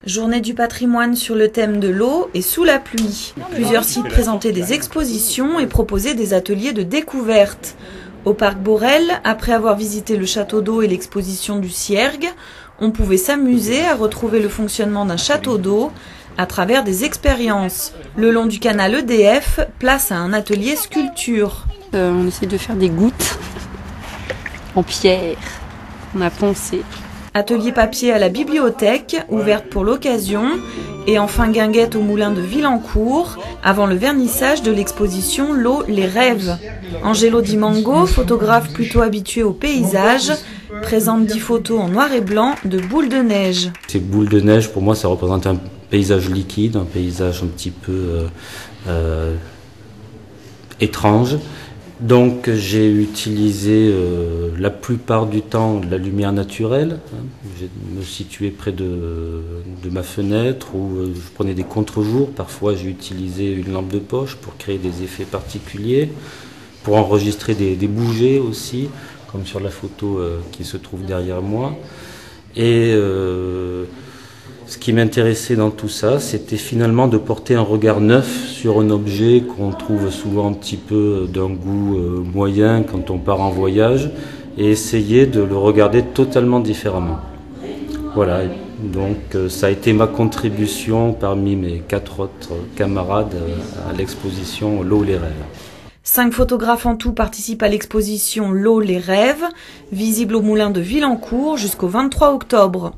Journée du patrimoine sur le thème de l'eau et sous la pluie. Plusieurs sites présentaient des expositions et proposaient des ateliers de découverte. Au parc Borel, après avoir visité le château d'eau et l'exposition du Ciergue, on pouvait s'amuser à retrouver le fonctionnement d'un château d'eau à travers des expériences. Le long du canal EDF, place à un atelier sculpture. On essaie de faire des gouttes en pierre. On a poncé. Atelier papier à la bibliothèque, ouverte pour l'occasion, et enfin guinguette au moulin de Villancourt, avant le vernissage de l'exposition L'eau, les rêves. Angelo Di Mango, photographe plutôt habitué au paysage, présente 10 photos en noir et blanc de boules de neige. Ces boules de neige, pour moi, ça représente un paysage liquide, un paysage un petit peu étrange. Donc j'ai utilisé la plupart du temps de la lumière naturelle. Je me situais près de ma fenêtre où je prenais des contre-jours. Parfois j'ai utilisé une lampe de poche pour créer des effets particuliers, pour enregistrer des bougées aussi, comme sur la photo qui se trouve derrière moi. Et ce qui m'intéressait dans tout ça, c'était finalement de porter un regard neuf sur un objet qu'on trouve souvent un petit peu d'un goût moyen quand on part en voyage, et essayer de le regarder totalement différemment. Voilà, donc ça a été ma contribution parmi mes 4 autres camarades à l'exposition L'eau, les rêves. 5 photographes en tout participent à l'exposition L'eau, les rêves, visible au moulin de Villancourt jusqu'au 23 octobre.